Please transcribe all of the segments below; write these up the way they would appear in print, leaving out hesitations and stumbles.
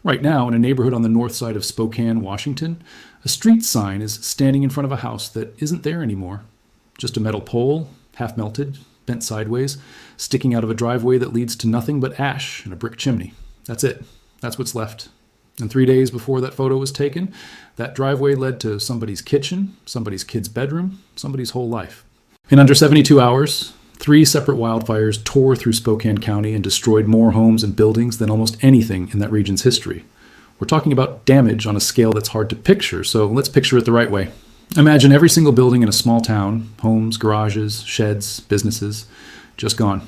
Right now, in a neighborhood on the north side of Spokane, Washington, a street sign is standing in front of a house that isn't there anymore. Just a metal pole, half melted, bent sideways, sticking out of a driveway that leads to nothing but ash and a brick chimney. That's it. That's what's left. And 3 days before that photo was taken, that driveway led to somebody's kitchen, somebody's kid's bedroom, somebody's whole life. In under 72 hours, 3 separate wildfires tore through Spokane County and destroyed more homes and buildings than almost anything in that region's history. We're talking about damage on a scale that's hard to picture, so let's picture it the right way. Imagine every single building in a small town, homes, garages, sheds, businesses, just gone.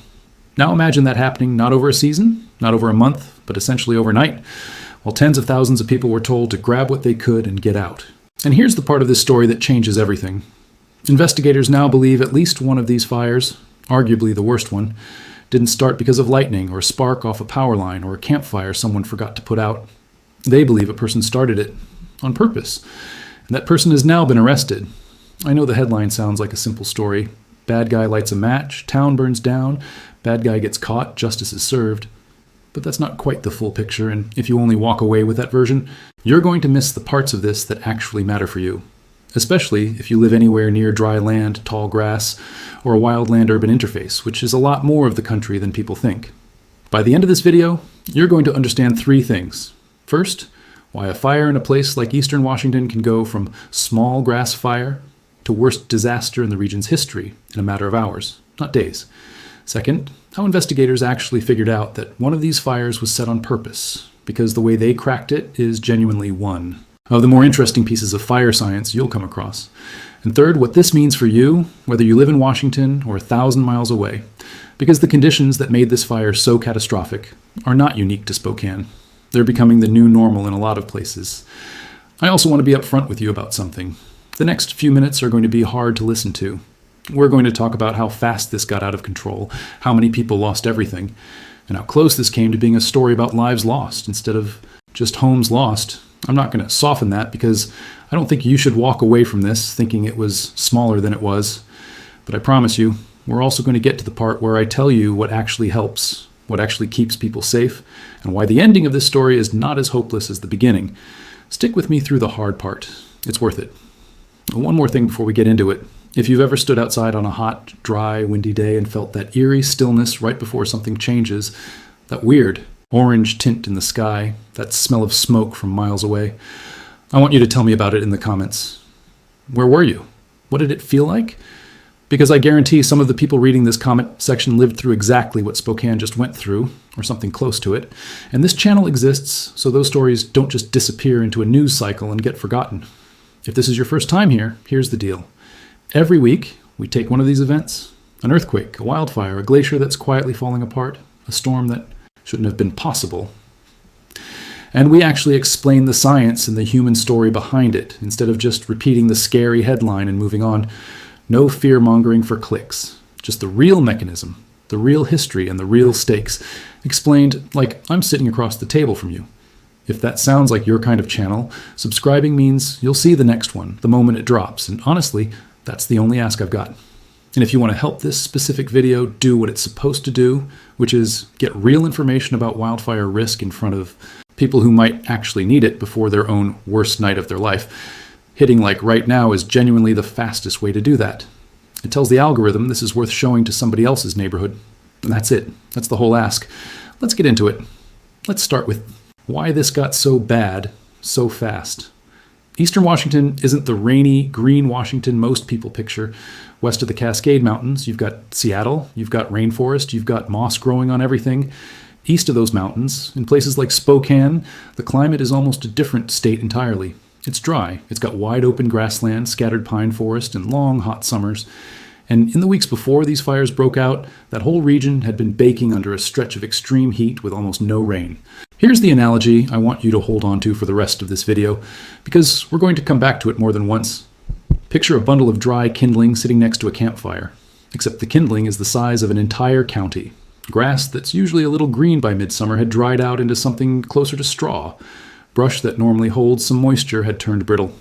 Now imagine that happening not over a season, not over a month, but essentially overnight, while tens of thousands of people were told to grab what they could and get out. And here's the part of this story that changes everything. Investigators now believe at least one of these fires, arguably the worst one, didn't start because of lightning or a spark off a power line or a campfire someone forgot to put out. They believe a person started it on purpose, and that person has now been arrested. I know the headline sounds like a simple story. Bad guy lights a match, town burns down, bad guy gets caught, justice is served. But that's not quite the full picture, and if you only walk away with that version, you're going to miss the parts of this that actually matter for you. Especially if you live anywhere near dry land, tall grass, or a wildland-urban interface, which is a lot more of the country than people think. By the end of this video, you're going to understand 3 things. First, why a fire in a place like eastern Washington can go from small grass fire to worst disaster in the region's history in a matter of hours, not days. Second, how investigators actually figured out that one of these fires was set on purpose, because the way they cracked it is genuinely one of the more interesting pieces of fire science you'll come across. And third, what this means for you, whether you live in Washington or 1,000 miles away, because the conditions that made this fire so catastrophic are not unique to Spokane. They're becoming the new normal in a lot of places. I also want to be upfront with you about something. The next few minutes are going to be hard to listen to. We're going to talk about how fast this got out of control, how many people lost everything, and how close this came to being a story about lives lost instead of just homes lost. I'm not going to soften that because I don't think you should walk away from this thinking it was smaller than it was. But I promise you, we're also going to get to the part where I tell you what actually helps, what actually keeps people safe, and why the ending of this story is not as hopeless as the beginning. Stick with me through the hard part. It's worth it. One more thing before we get into it. If you've ever stood outside on a hot, dry, windy day and felt that eerie stillness right before something changes, that weird orange tint in the sky, that smell of smoke from miles away, I want you to tell me about it in the comments. Where were you? What did it feel like? Because I guarantee some of the people reading this comment section lived through exactly what Spokane just went through, or something close to it, and this channel exists so those stories don't just disappear into a news cycle and get forgotten. If this is your first time here, here's the deal. Every week, we take one of these events, an earthquake, a wildfire, a glacier that's quietly falling apart, a storm that shouldn't have been possible, and we actually explain the science and the human story behind it, instead of just repeating the scary headline and moving on. No fear-mongering for clicks, just the real mechanism, the real history, and the real stakes, explained like I'm sitting across the table from you. If that sounds like your kind of channel, subscribing means you'll see the next one the moment it drops, and honestly, that's the only ask I've got. And if you want to help this specific video do what it's supposed to do, which is get real information about wildfire risk in front of people who might actually need it before their own worst night of their life, hitting like right now is genuinely the fastest way to do that. It tells the algorithm this is worth showing to somebody else's neighborhood. And that's it. That's the whole ask. Let's get into it. Let's start with why this got so bad so fast. Eastern Washington isn't the rainy, green Washington most people picture. West of the Cascade Mountains, you've got Seattle, you've got rainforest, you've got moss growing on everything. East of those mountains, in places like Spokane, the climate is almost a different state entirely. It's dry, it's got wide open grassland, scattered pine forest, and long, hot summers. And in the weeks before these fires broke out, that whole region had been baking under a stretch of extreme heat with almost no rain. Here's the analogy I want you to hold on to for the rest of this video, because we're going to come back to it more than once. Picture a bundle of dry kindling sitting next to a campfire, except the kindling is the size of an entire county. Grass that's usually a little green by midsummer had dried out into something closer to straw. Brush that normally holds some moisture had turned brittle.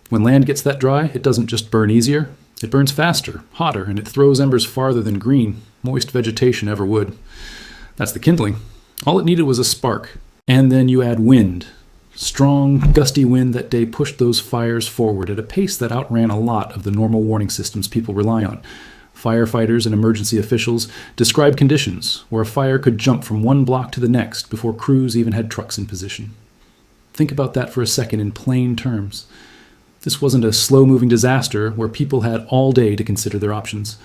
When land gets that dry, it doesn't just burn easier, it burns faster, hotter, and it throws embers farther than green, moist vegetation ever would. That's the kindling. All it needed was a spark. And then you add wind. Strong, gusty wind that day pushed those fires forward at a pace that outran a lot of the normal warning systems people rely on. Firefighters and emergency officials described conditions where a fire could jump from one block to the next before crews even had trucks in position. Think about that for a second in plain terms. This wasn't a slow-moving disaster where people had all day to consider their options.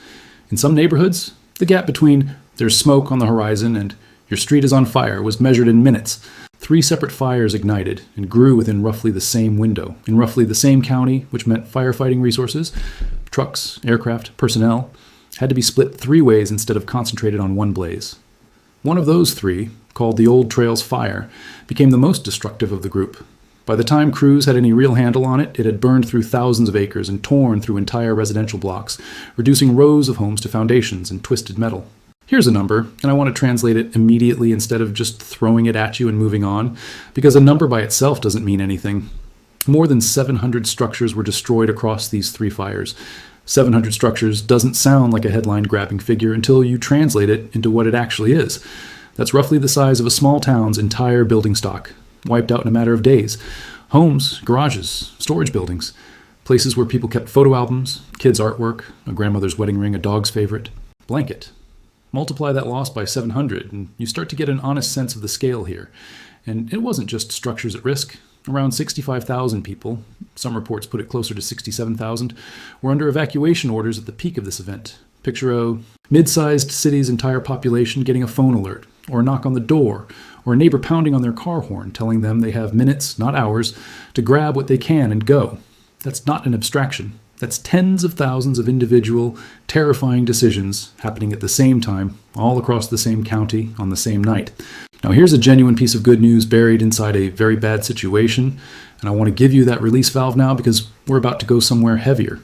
In some neighborhoods, the gap between "there's smoke on the horizon" and "your street is on fire" was measured in minutes. 3 separate fires ignited and grew within roughly the same window, in roughly the same county, which meant firefighting resources, trucks, aircraft, personnel, had to be split 3 ways instead of concentrated on one blaze. One of those 3, called the Old Trails Fire, became the most destructive of the group. By the time crews had any real handle on it, it had burned through thousands of acres and torn through entire residential blocks, reducing rows of homes to foundations and twisted metal. Here's a number, and I want to translate it immediately instead of just throwing it at you and moving on, because a number by itself doesn't mean anything. More than 700 structures were destroyed across these 3 fires. 700 structures doesn't sound like a headline-grabbing figure until you translate it into what it actually is. That's roughly the size of a small town's entire building stock, wiped out in a matter of days. Homes, garages, storage buildings, places where people kept photo albums, kids' artwork, a grandmother's wedding ring, a dog's favorite, blanket. Multiply that loss by 700, and you start to get an honest sense of the scale here. And it wasn't just structures at risk. Around 65,000 people, some reports put it closer to 67,000, were under evacuation orders at the peak of this event. Picture a mid-sized city's entire population getting a phone alert, or a knock on the door, or a neighbor pounding on their car horn telling them they have minutes, not hours, to grab what they can and go. That's not an abstraction. That's tens of thousands of individual, terrifying decisions happening at the same time, all across the same county on the same night. Now here's a genuine piece of good news buried inside a very bad situation, and I want to give you that release valve now because we're about to go somewhere heavier.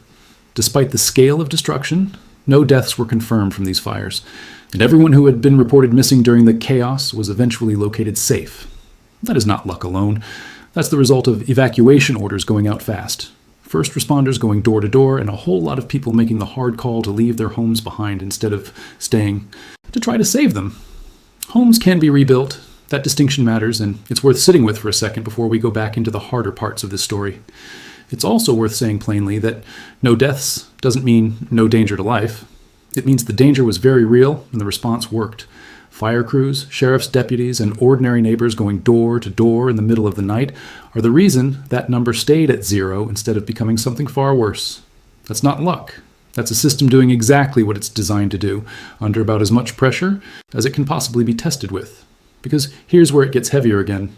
Despite the scale of destruction, no deaths were confirmed from these fires, and everyone who had been reported missing during the chaos was eventually located safe. That is not luck alone. That's the result of evacuation orders going out fast. First responders going door to door, and a whole lot of people making the hard call to leave their homes behind instead of staying to try to save them. Homes can be rebuilt. That distinction matters, and it's worth sitting with for a second before we go back into the harder parts of this story. It's also worth saying plainly that no deaths doesn't mean no danger to life. It means the danger was very real and the response worked. Fire crews, sheriff's deputies, and ordinary neighbors going door to door in the middle of the night are the reason that number stayed at 0 instead of becoming something far worse. That's not luck. That's a system doing exactly what it's designed to do, under about as much pressure as it can possibly be tested with. Because here's where it gets heavier again.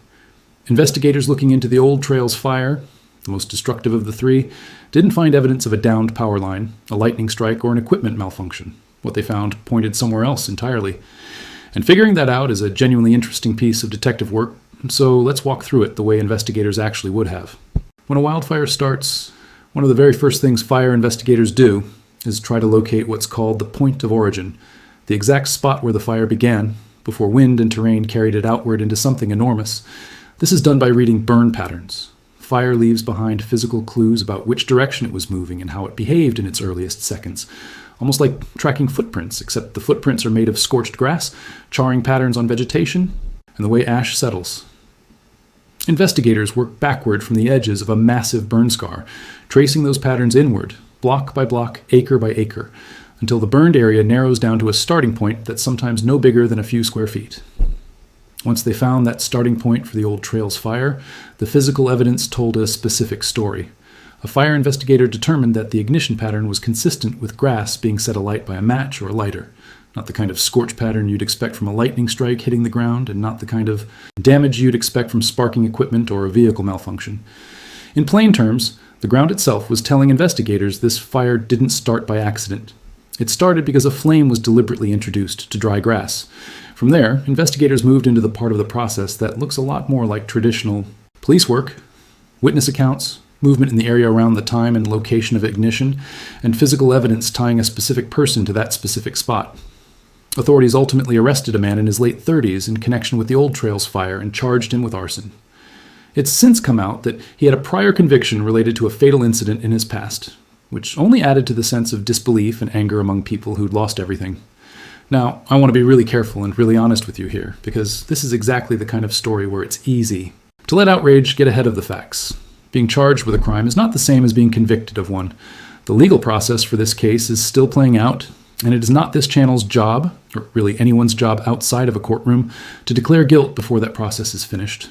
Investigators looking into the Old Trails Fire, the most destructive of the 3, didn't find evidence of a downed power line, a lightning strike, or an equipment malfunction. What they found pointed somewhere else entirely. And figuring that out is a genuinely interesting piece of detective work, so let's walk through it the way investigators actually would have. When a wildfire starts, one of the very first things fire investigators do is try to locate what's called the point of origin, the exact spot where the fire began, before wind and terrain carried it outward into something enormous. This is done by reading burn patterns. Fire leaves behind physical clues about which direction it was moving and how it behaved in its earliest seconds. Almost like tracking footprints, except the footprints are made of scorched grass, charring patterns on vegetation, and the way ash settles. Investigators work backward from the edges of a massive burn scar, tracing those patterns inward, block by block, acre by acre, until the burned area narrows down to a starting point that's sometimes no bigger than a few square feet. Once they found that starting point for the Old Trails Fire, the physical evidence told a specific story. A fire investigator determined that the ignition pattern was consistent with grass being set alight by a match or a lighter, not the kind of scorch pattern you'd expect from a lightning strike hitting the ground, and not the kind of damage you'd expect from sparking equipment or a vehicle malfunction. In plain terms, the ground itself was telling investigators this fire didn't start by accident. It started because a flame was deliberately introduced to dry grass. From there, investigators moved into the part of the process that looks a lot more like traditional police work, witness accounts, movement in the area around the time and location of ignition, and physical evidence tying a specific person to that specific spot. Authorities ultimately arrested a man in his late 30s in connection with the Old Trails Fire and charged him with arson. It's since come out that he had a prior conviction related to a fatal incident in his past, which only added to the sense of disbelief and anger among people who'd lost everything. Now, I want to be really careful and really honest with you here, because this is exactly the kind of story where it's easy to let outrage get ahead of the facts. Being charged with a crime is not the same as being convicted of one. The legal process for this case is still playing out, and it is not this channel's job, or really anyone's job outside of a courtroom, to declare guilt before that process is finished.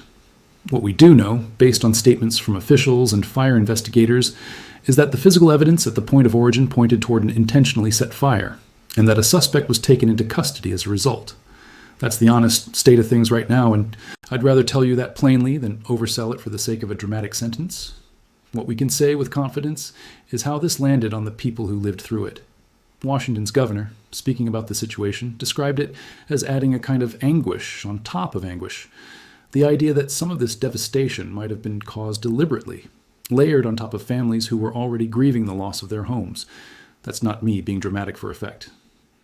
What we do know, based on statements from officials and fire investigators, is that the physical evidence at the point of origin pointed toward an intentionally set fire, and that a suspect was taken into custody as a result. That's the honest state of things right now, and I'd rather tell you that plainly than oversell it for the sake of a dramatic sentence. What we can say with confidence is how this landed on the people who lived through it. Washington's governor, speaking about the situation, described it as adding a kind of anguish on top of anguish. The idea that some of this devastation might have been caused deliberately, layered on top of families who were already grieving the loss of their homes. That's not me being dramatic for effect.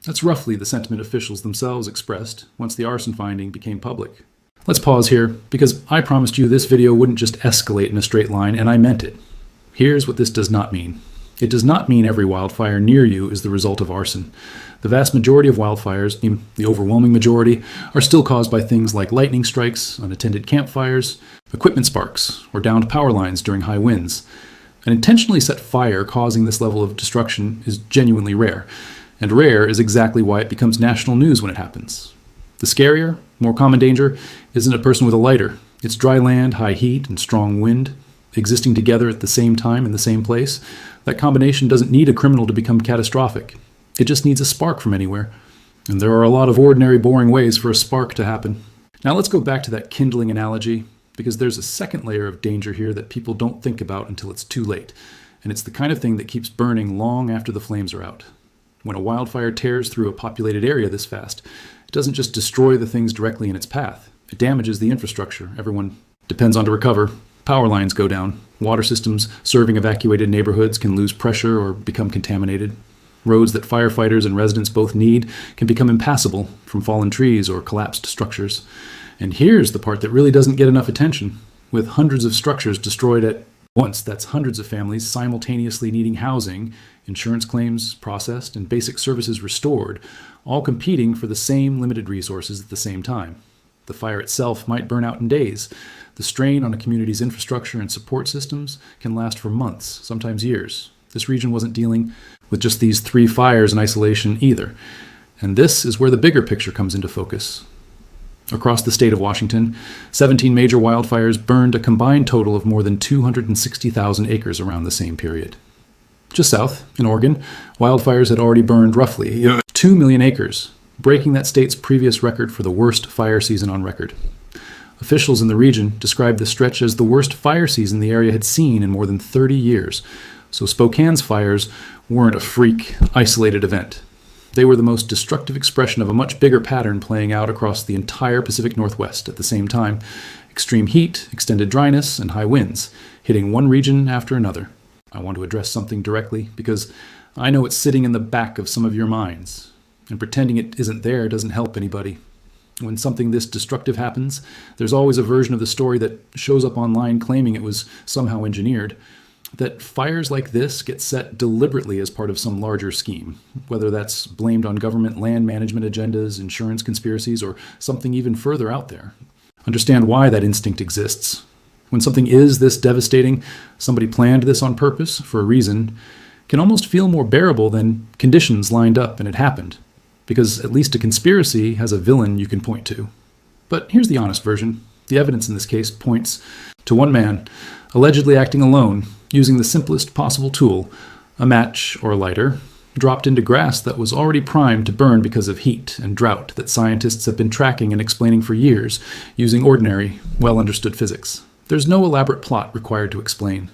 That's roughly the sentiment officials themselves expressed once the arson finding became public. Let's pause here, because I promised you this video wouldn't just escalate in a straight line, and I meant it. Here's what this does not mean. It does not mean every wildfire near you is the result of arson. The vast majority of wildfires, the overwhelming majority, are still caused by things like lightning strikes, unattended campfires, equipment sparks, or downed power lines during high winds. An intentionally set fire causing this level of destruction is genuinely rare, and rare is exactly why it becomes national news when it happens. The scarier, more common danger isn't a person with a lighter. It's dry land, high heat, and strong wind, existing together at the same time in the same place. That combination doesn't need a criminal to become catastrophic. It just needs a spark from anywhere. And there are a lot of ordinary, boring ways for a spark to happen. Now let's go back to that kindling analogy, because there's a second layer of danger here that people don't think about until it's too late. And it's the kind of thing that keeps burning long after the flames are out. When a wildfire tears through a populated area this fast, it doesn't just destroy the things directly in its path. It damages the infrastructure everyone depends on to recover. Power lines go down. Water systems serving evacuated neighborhoods can lose pressure or become contaminated. Roads that firefighters and residents both need can become impassable from fallen trees or collapsed structures. And here's the part that really doesn't get enough attention. With hundreds of structures destroyed at once, that's hundreds of families simultaneously needing housing, insurance claims processed, and basic services restored, all competing for the same limited resources at the same time. The fire itself might burn out in days. The strain on a community's infrastructure and support systems can last for months, sometimes years. This region wasn't dealing with just these 3 fires in isolation either. And this is where the bigger picture comes into focus. Across the state of Washington, 17 major wildfires burned a combined total of more than 260,000 acres around the same period. Just south, in Oregon, wildfires had already burned roughly 2 million acres, breaking that state's previous record for the worst fire season on record. Officials in the region described the stretch as the worst fire season the area had seen in more than 30 years. So Spokane's fires weren't a freak, isolated event. They were the most destructive expression of a much bigger pattern playing out across the entire Pacific Northwest at the same time. Extreme heat, extended dryness, and high winds, hitting one region after another. I want to address something directly because I know it's sitting in the back of some of your minds, and pretending it isn't there doesn't help anybody. When something this destructive happens, there's always a version of the story that shows up online claiming it was somehow engineered. That fires like this get set deliberately as part of some larger scheme, whether that's blamed on government land management agendas, insurance conspiracies, or something even further out there. Understand why that instinct exists. When something is this devastating, somebody planned this on purpose, for a reason, can almost feel more bearable than conditions lined up and it happened, because at least a conspiracy has a villain you can point to. But here's the honest version. The evidence in this case points to one man, allegedly acting alone, using the simplest possible tool, a match or a lighter, dropped into grass that was already primed to burn because of heat and drought that scientists have been tracking and explaining for years using ordinary, well-understood physics. There's no elaborate plot required to explain.